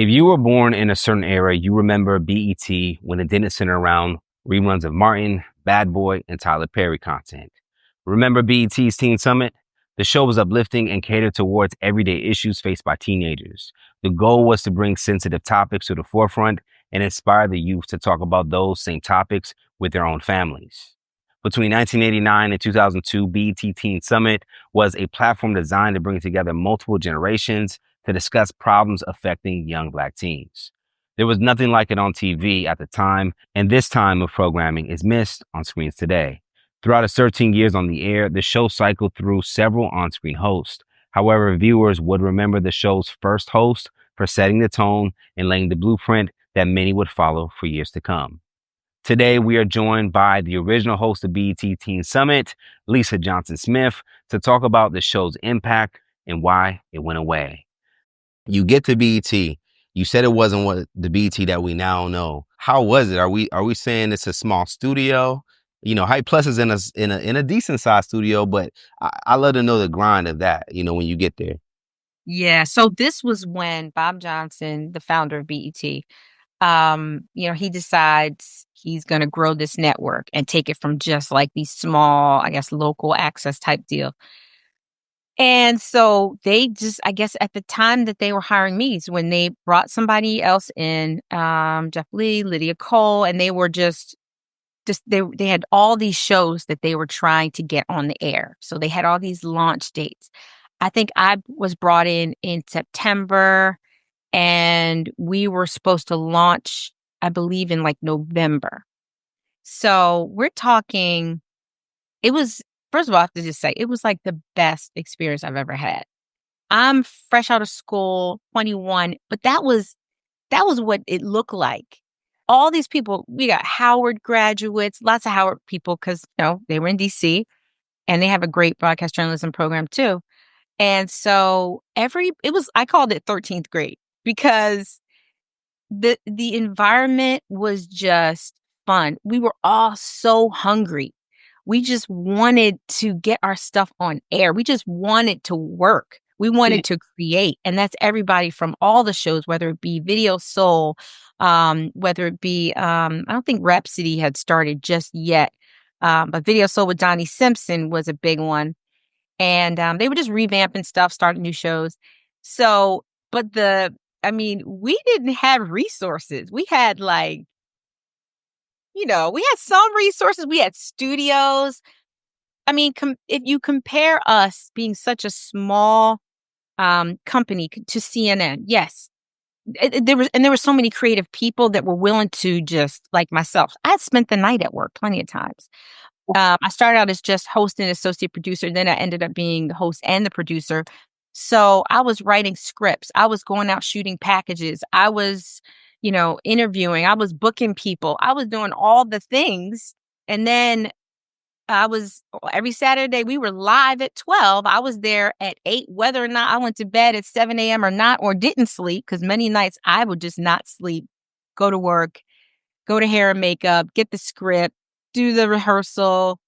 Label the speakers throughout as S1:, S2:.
S1: If you were born in a certain era, you remember BET when it didn't center around reruns of Martin, Bad Boy, and Tyler Perry content. Remember BET's Teen Summit? The show was uplifting and catered towards everyday issues faced by teenagers. The goal was to bring sensitive topics to the forefront and inspire the youth to talk about those same topics with their own families. Between 1989 and 2002, BET Teen Summit was a platform designed to bring together multiple generations to discuss problems affecting young Black teens. There was nothing like it on TV at the time, and this time of programming is missed on screens today. Throughout its 13 years on the air, the show cycled through several on screen hosts. However, viewers would remember the show's first host for setting the tone and laying the blueprint that many would follow for years to come. Today, we are joined by the original host of BET Teen Summit, Lisa Johnson Smith, to talk about the show's impact and why it went away. You get to BET. You said it wasn't what the BET that we now know. How was it? Are we saying it's a small studio? You know, Hype Plus is in a decent sized studio, but I love to know the grind of that. You know, when you get there.
S2: Yeah, so this was when Bob Johnson, the founder of BET, he decides he's going to grow this network and take it from just like these small, I guess, local access type deal. And so they just, I guess, at the time that they were hiring me is when they brought somebody else in, Jeff Lee, Lydia Cole, and they were just they had all these shows that they were trying to get on the air. So they had all these launch dates. I think I was brought in September, and we were supposed to launch, I believe, in like November. So we're talking, it was, first of all, I have to just say, it was like the best experience I've ever had. I'm fresh out of school, 21, but that was what it looked like. All these people, we got Howard graduates, lots of Howard people, because they were in DC and they have a great broadcast journalism program too. And so I called it 13th grade because the environment was just fun. We were all so hungry. We just wanted to get our stuff on air. We just wanted to work. We wanted to create. And that's everybody from all the shows, whether it be Video Soul, whether it be, I don't think Rhapsody had started just yet. But Video Soul with Donnie Simpson was a big one. And they were just revamping stuff, starting new shows. So, but we didn't have resources. We had we had some resources. We had studios. I mean, if you compare us being such a small company to CNN, yes, there were so many creative people that were willing to just like myself. I had spent the night at work plenty of times. I started out as just host and associate producer. Then I ended up being the host and the producer. So I was writing scripts. I was going out shooting packages. I was, interviewing. I was booking people. I was doing all the things. And then every Saturday we were live at 12. I was there at 8, whether or not I went to bed at 7 a.m. or not, or didn't sleep, because many nights I would just not sleep, go to work, go to hair and makeup, get the script, do the rehearsal,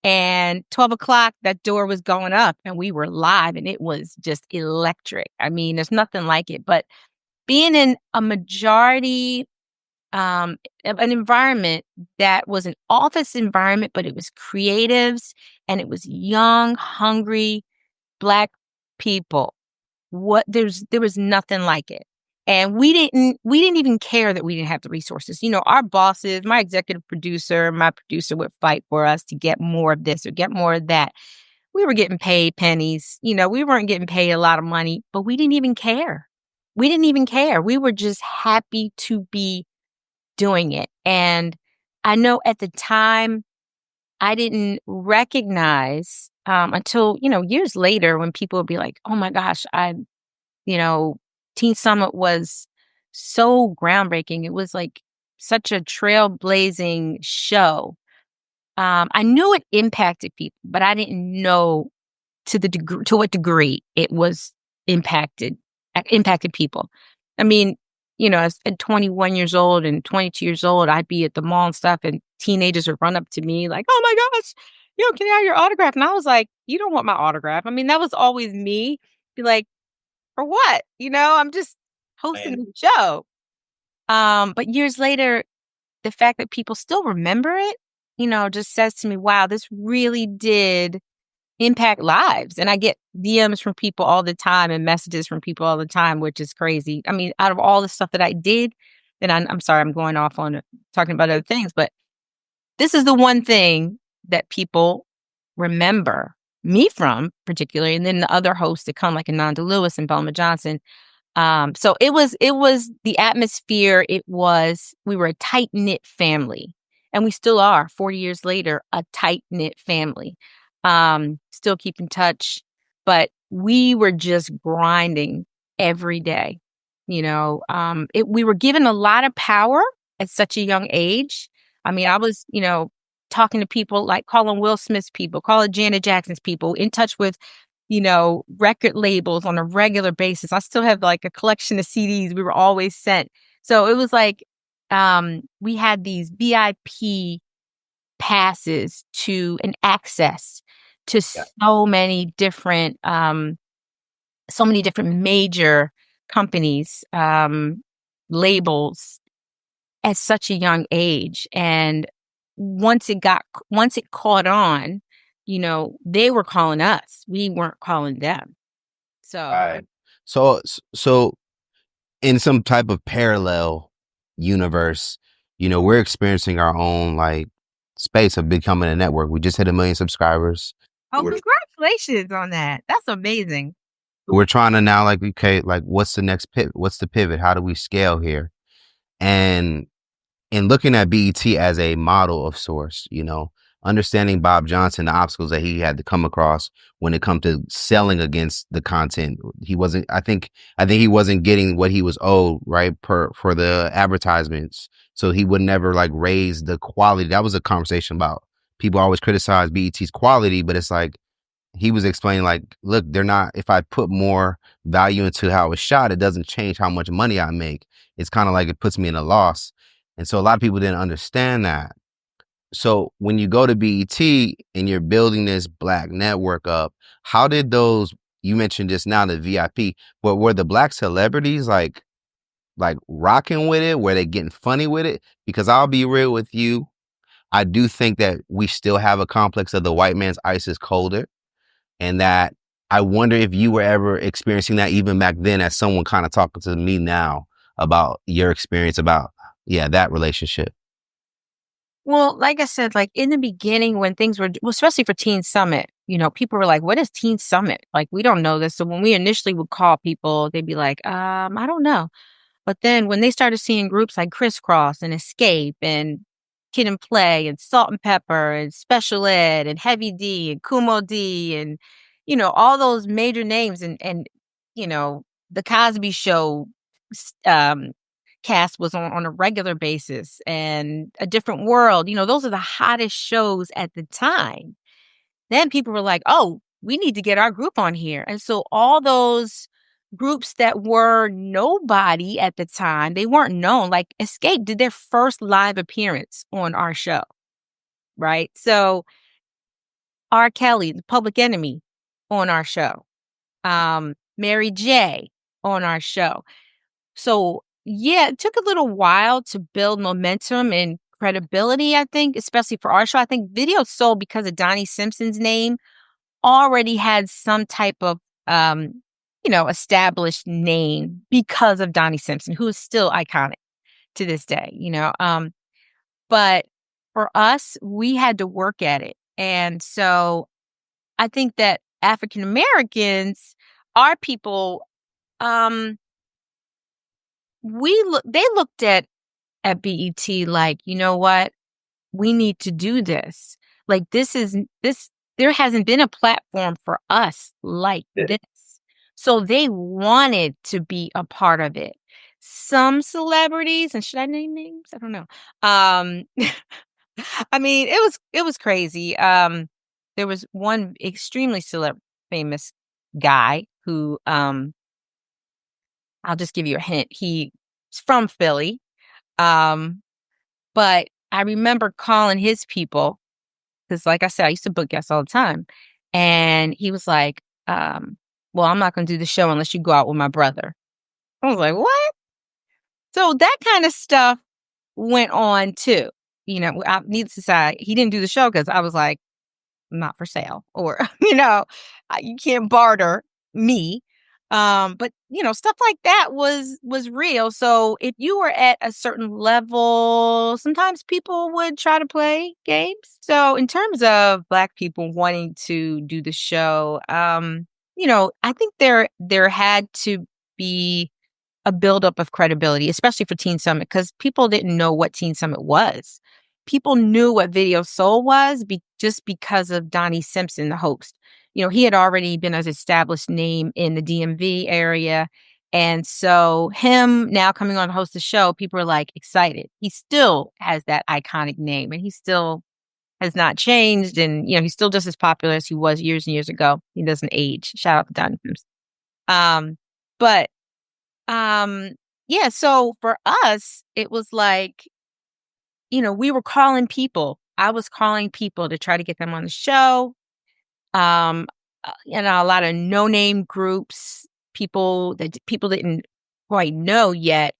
S2: and 12 o'clock, that door was going up and we were live and it was just electric. I mean, there's nothing like it, but being in a majority, an environment that was an office environment, but it was creatives and it was young, hungry Black people. There was nothing like it. And we didn't even care that we didn't have the resources. Our bosses, my executive producer, my producer would fight for us to get more of this or get more of that. We were getting paid pennies. We weren't getting paid a lot of money, but we didn't even care. We didn't even care. We were just happy to be doing it. And I know at the time I didn't recognize until, years later when people would be like, oh my gosh, you know, Teen Summit was so groundbreaking. It was like such a trailblazing show. I knew it impacted people, but I didn't know to what degree it was impacted people. I mean, at 21 years old and 22 years old, I'd be at the mall and stuff, and teenagers would run up to me like, "Oh my gosh, can I have your autograph?" And I was like, "You don't want my autograph." I mean, that was always me. Be like, "For what?" I'm just hosting the show. But years later, the fact that people still remember it, just says to me, wow, this really did impact lives. And I get DMs from people all the time and messages from people all the time, which is crazy. I mean, out of all the stuff that I did, and I'm sorry, I'm going off on talking about other things, but this is the one thing that people remember me from, particularly, and then the other hosts that come, like Ananda Lewis and Belma Johnson. So it was the atmosphere. We were a tight knit family, and we still are 40 years later, a tight knit family. Still keep in touch, but we were just grinding every day. We were given a lot of power at such a young age. I mean, I was, talking to people, like calling Will Smith's people, calling Janet Jackson's people, in touch with record labels on a regular basis. I still have like a collection of CDs we were always sent. So it was like, we had these VIP passes to and access to so many different major companies, labels at such a young age. And once it caught on, they were calling us. We weren't calling them. So,
S1: Right. So in some type of parallel universe, we're experiencing our own like space of becoming a network. We just hit 1 million subscribers.
S2: oh,
S1: We're
S2: congratulations on that. That's amazing.
S1: we're trying to now like, okay, like what's the next pivot? What's the pivot? How do we scale here? And looking at BET as a model of sorts, understanding Bob Johnson, the obstacles that he had to come across when it come to selling against the content. I think he wasn't getting what he was owed, right, for the advertisements. So he would never like raise the quality. That was a conversation about people always criticize BET's quality, but it's like he was explaining like, look, they're not, if I put more value into how it's shot, it doesn't change how much money I make. It's kind of like it puts me in a loss. And so a lot of people didn't understand that. So when you go to BET and you're building this Black network up, how did you mentioned just now the VIP, but were the Black celebrities like rocking with it? Were they getting funny with it? Because I'll be real with you, I do think that we still have a complex of the white man's ice is colder. And that I wonder if you were ever experiencing that even back then, as someone kind of talking to me now about your experience about, that relationship.
S2: Well, like I said, like in the beginning when things were, well, especially for Teen Summit, people were like, what is Teen Summit? Like, we don't know this. So when we initially would call people, they'd be like, I don't know. But then when they started seeing groups like Crisscross and Escape and Kid and Play and Salt and Pepper and Special Ed and Heavy D and Kumo D and, all those major names and the Cosby Show, um, cast was on a regular basis, and A Different World, those are the hottest shows at the time. Then people were like, oh, we need to get our group on here. And so all those groups that were nobody at the time, they weren't known. Like Escape did their first live appearance on our show, right? So R. Kelly, the Public Enemy, on our show. Mary J. on our show. So yeah, it took a little while to build momentum and credibility, I think, especially for our show. I think Video Soul, because of Donnie Simpson's name, already had some type of established name because of Donnie Simpson, who is still iconic to this day. But for us, we had to work at it. And so I think that African Americans, our people, they looked at BET like, you know what? We need to do this. Like there hasn't been a platform for us like this. So they wanted to be a part of it. Some celebrities, and should I name names? I don't know. I mean, it was crazy. There was one extremely famous guy who, I'll just give you a hint. He's from Philly. But I remember calling his people because, like I said, I used to book guests all the time. And he was like, well, I'm not going to do the show unless you go out with my brother. I was like, what? So that kind of stuff went on too. Needless to say, he didn't do the show because I was like, not for sale, or you can't barter me. But stuff like that was real. So if you were at a certain level, sometimes people would try to play games. So in terms of Black people wanting to do the show, I think there had to be a buildup of credibility, especially for Teen Summit, because people didn't know what Teen Summit was. People knew what Video Soul was just because of Donnie Simpson, the host. He had already been an established name in the DMV area. And so him now coming on to host the show, people are like excited. He still has that iconic name and he still has not changed. And, he's still just as popular as he was years and years ago. He doesn't age. Shout out to Donnie Simpson. But um, yeah, so for us, it was like, we were calling people. I was calling people to try to get them on the show. A lot of no-name groups, people that people didn't quite know yet.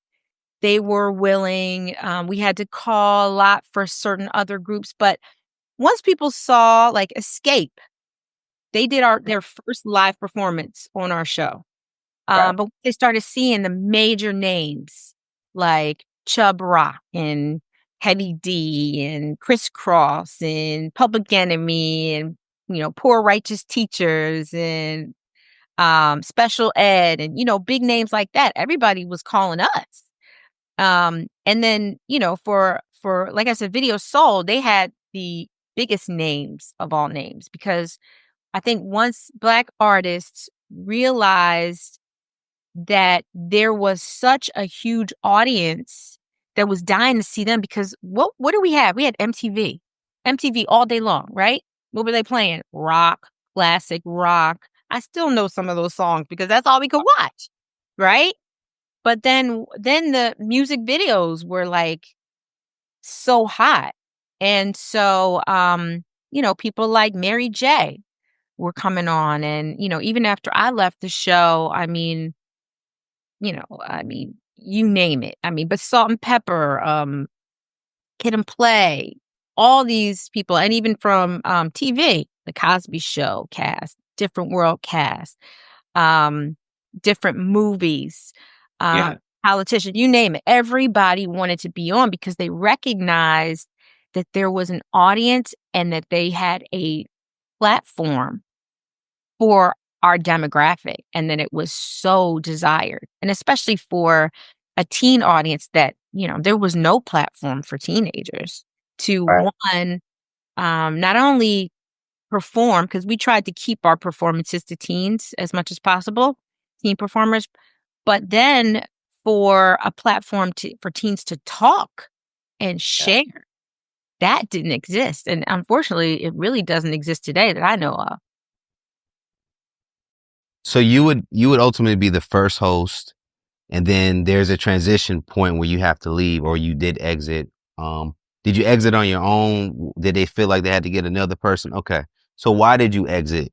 S2: They were willing. We had to call a lot for certain other groups, but once people saw like Escape, they did their first live performance on our show.
S1: Right.
S2: But they started seeing the major names like Chub Rock and Heavy D and Criss Cross and Public Enemy and Poor Righteous Teachers and Special Ed and big names like that. Everybody was calling us. And then for like I said, Video Soul, they had the biggest names of all names because I think once Black artists realized that there was such a huge audience that was dying to see them because what do we have? We had MTV. MTV all day long, right? What were they playing? Rock, classic rock. I still know some of those songs because that's all we could watch, right? But then the music videos were like so hot. And so people like Mary J were coming on and even after I left the show, you name it. But Salt and Pepper, Kid and Play, all these people, and even from TV, The Cosby Show cast, Different World cast, um, different movies,
S1: Yeah.
S2: politician, you name it. Everybody wanted to be on because they recognized that there was an audience and that they had a platform for our demographic and that it was so desired. And especially for a teen audience that, there was no platform for teenagers to
S1: Right.
S2: one, not only perform, because we tried to keep our performances to teens as much as possible, teen performers, but then for a platform for teens to talk and
S1: Yeah.
S2: share. That didn't exist. And unfortunately, it really doesn't exist today that I know of.
S1: So you would ultimately be the first host, and then there's a transition point where you have to leave, or you did exit. Did you exit on your own? Did they feel like they had to get another person? Okay. So why did you exit?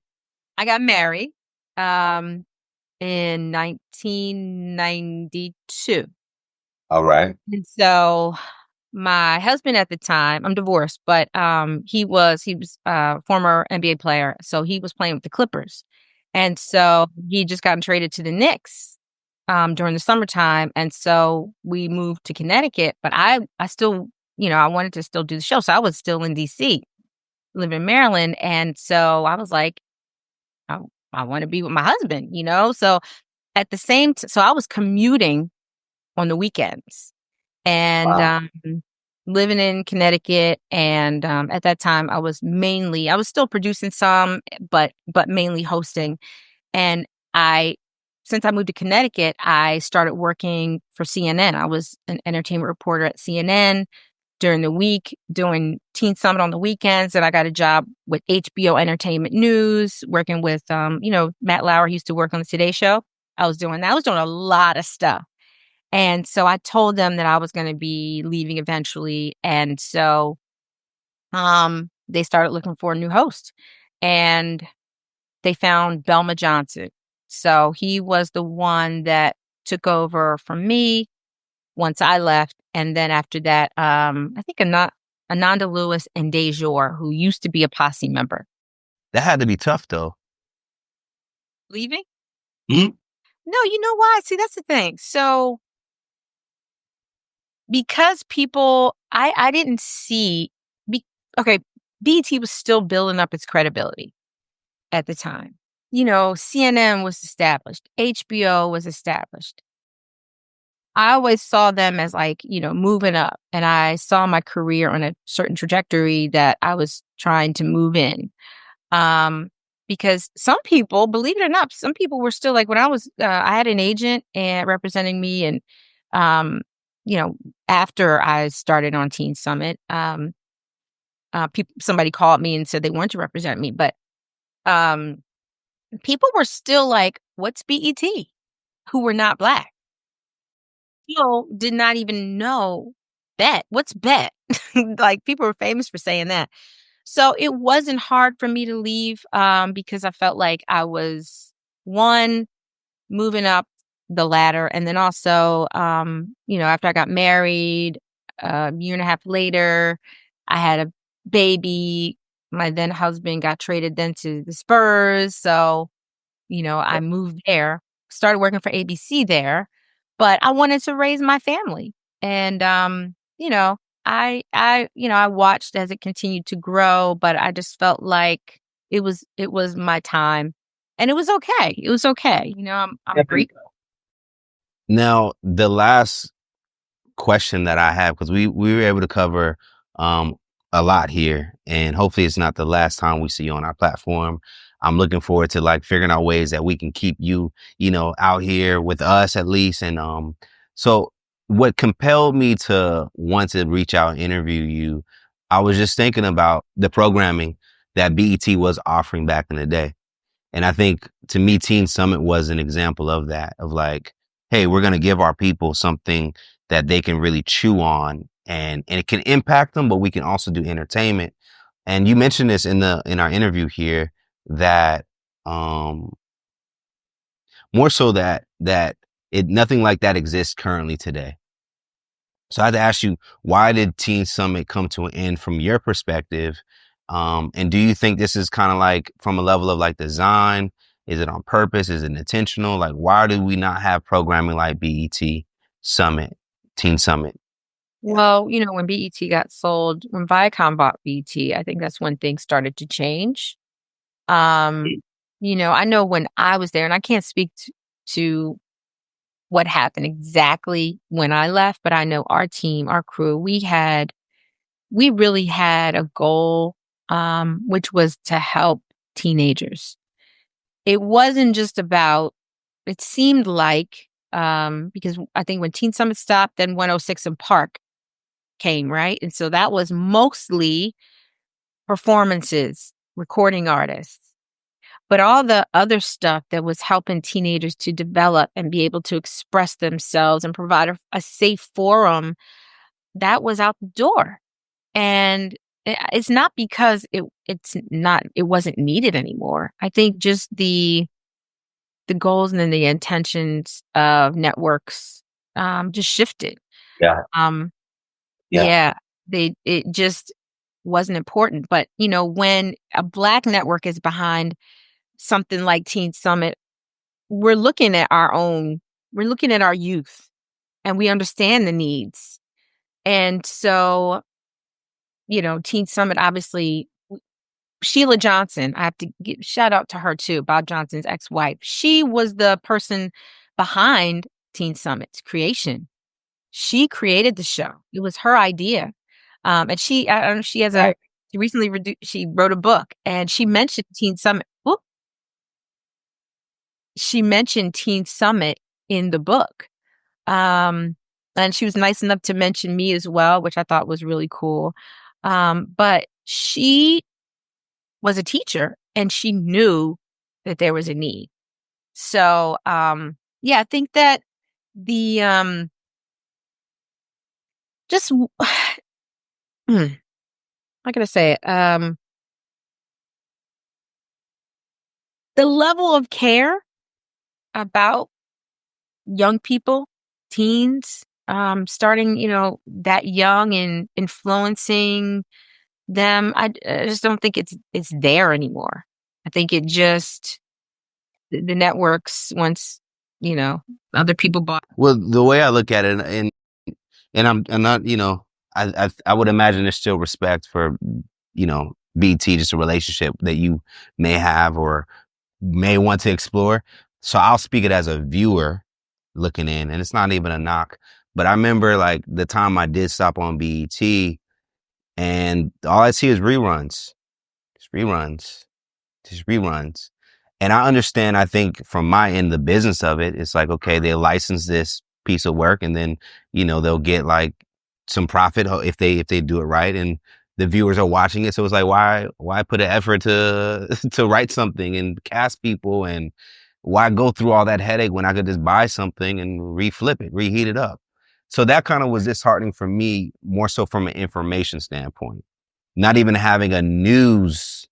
S2: I got married um, in 1992.
S1: All right.
S2: And so my husband at the time, I'm divorced, but he was a former NBA player. So he was playing with the Clippers. And so he just gotten traded to the Knicks during the summertime. And so we moved to Connecticut, but I still, I wanted to still do the show. So I was still in DC, living in Maryland. And so I was like, I, I want to be with my husband. So at the same so I was commuting on the weekends and
S1: Wow.
S2: living in Connecticut. And at that time, I was still producing some, but mainly hosting. And since I moved to Connecticut, I started working for CNN. I was an entertainment reporter at CNN during the week, doing Teen Summit on the weekends. And I got a job with HBO Entertainment News, working with, Matt Lauer used to work on the Today Show. I was doing that. I was doing a lot of stuff. And so I told them that I was going to be leaving eventually. And so they started looking for a new host and they found Belma Johnson. So he was the one that took over from me once I left. And then after that, I think Ananda Lewis and Dejor, who used to be a posse member.
S1: That had to be tough though.
S2: Leaving?
S1: Mhm.
S2: No, you know why? See, that's the thing. So because people I didn't see be, okay, BET was still building up its credibility at the time. You know, CNN was established, HBO was established. I always saw them as like, you know, moving up, and I saw my career on a certain trajectory that I was trying to move in. Because some people, believe it or not, some people were still like when I had an agent and representing me, and um, you know, after I started on Teen Summit, somebody called me and said they wanted to represent me, but um, people were still like, "What's BET?" Who were not Black. People did not even know Bet. What's Bet? Like people were famous for saying that. So it wasn't hard for me to leave because I felt like I was one moving up the ladder, and then also, you know, after I got married, a year and a half later, I had a baby. My then husband got traded then to the Spurs, so you know, I moved there, started working for ABC there, but I wanted to raise my family. And you know, I watched as it continued to grow, but I just felt like it was my time. And it was okay. It was okay. You know, I'm grateful.
S1: Now, the last question that I have, because we were able to cover um a lot here, and hopefully it's not the last time we see you on our platform. I'm looking forward to like figuring out ways that we can keep you, you know, out here with us at least. And so what compelled me to want to reach out and interview you, I was just thinking about the programming that BET was offering back in the day. And I think to me, Teen Summit was an example of that, of like, hey, we're going to give our people something that they can really chew on, and it can impact them, but we can also do entertainment. And you mentioned this in our interview here that um more so that it nothing like that exists currently today. So I had to ask you, why did Teen Summit come to an end from your perspective? And do you think this is kind of like from a level of like design? Is it on purpose? Is it intentional? Like, why do we not have programming like BET Summit, Teen Summit?
S2: Well, you know, when BET got sold, when Viacom bought BET, I think that's when things started to change. Um, you know, I know when I was there, and I can't speak to what happened exactly when I left, but I know our team, our crew, we really had a goal, which was to help teenagers. It wasn't just about, it seemed like, because I think when Teen Summit stopped, then 106 and Park came, right? And so that was mostly performances, recording artists. But all the other stuff that was helping teenagers to develop and be able to express themselves and provide a safe forum, that was out the door. And it's not because it wasn't needed anymore. I think just the goals and then the intentions of networks just shifted.
S1: Yeah.
S2: Um
S1: Yeah.
S2: yeah, it just wasn't important. But you know, when a Black network is behind something like Teen Summit, we're looking at we're looking at our youth, and we understand the needs. And so, you know, Teen Summit, obviously, Sheila Johnson, I have to give shout out to her too, Bob Johnson's ex-wife. She was the person behind Teen Summit's creation. She created the show. It was her idea. And I don't know, she has a,
S1: Right.
S2: she recently, she wrote a book, and she mentioned Teen Summit. Whoop, she mentioned Teen Summit in the book. Um, and she was nice enough to mention me as well, which I thought was really cool. But she was a teacher, and she knew that there was a need. So, yeah, I think that the just how can I say it? The level of care about young people, teens, starting, that young and influencing them. I just don't think it's there anymore. I think it just the networks once, you know, other people bought.
S1: Well, the way I look at it, and I'm not, I would imagine there's still respect for, BT, just a relationship that you may have or may want to explore. So I'll speak it as a viewer looking in, and it's not even a knock. But I remember like the time I did stop on BET, and all I see is reruns, just reruns, just reruns. And I understand, I think from my end, the business of it, it's like, okay, they license this piece of work and then, they'll get like some profit if they do it right. And the viewers are watching it. So it's like, why put an effort to, to write something and cast people, and why go through all that headache when I could just buy something and reflip it, reheat it up. So that kind of was disheartening for me, more so from an information standpoint, not even having a news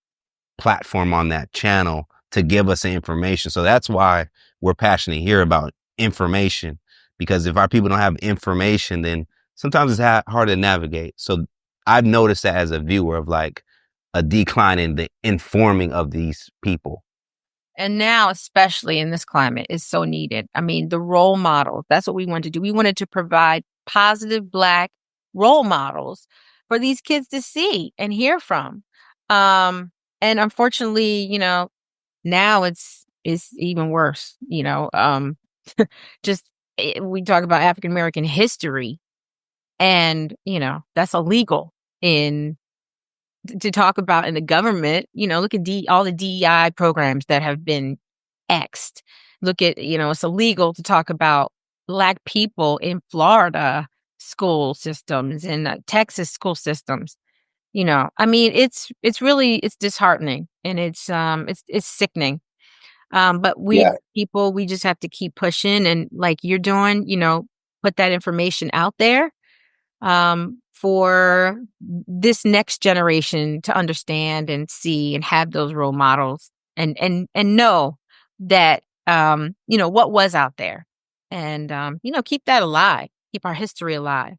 S1: platform on that channel to give us the information. So that's why we're passionate here about information, because if our people don't have information, then sometimes it's hard to navigate. So I've noticed that as a viewer of like a decline in the informing of these people.
S2: And now, especially in this climate, is so needed. I mean, the role models, that's what we wanted to do. We wanted to provide positive Black role models for these kids to see and hear from. And unfortunately, now it's even worse, just we talk about African American history, and that's illegal in to talk about in the government. Look at all the DEI programs that have been X'd. Look at, it's illegal to talk about Black people in Florida school systems and Texas school systems. I mean, it's really, it's disheartening, and it's sickening. But we
S3: Yeah.
S2: people, we just have to keep pushing, and like you're doing, put that information out there, for this next generation to understand and see and have those role models, and know that, what was out there, and, keep that alive, keep our history alive.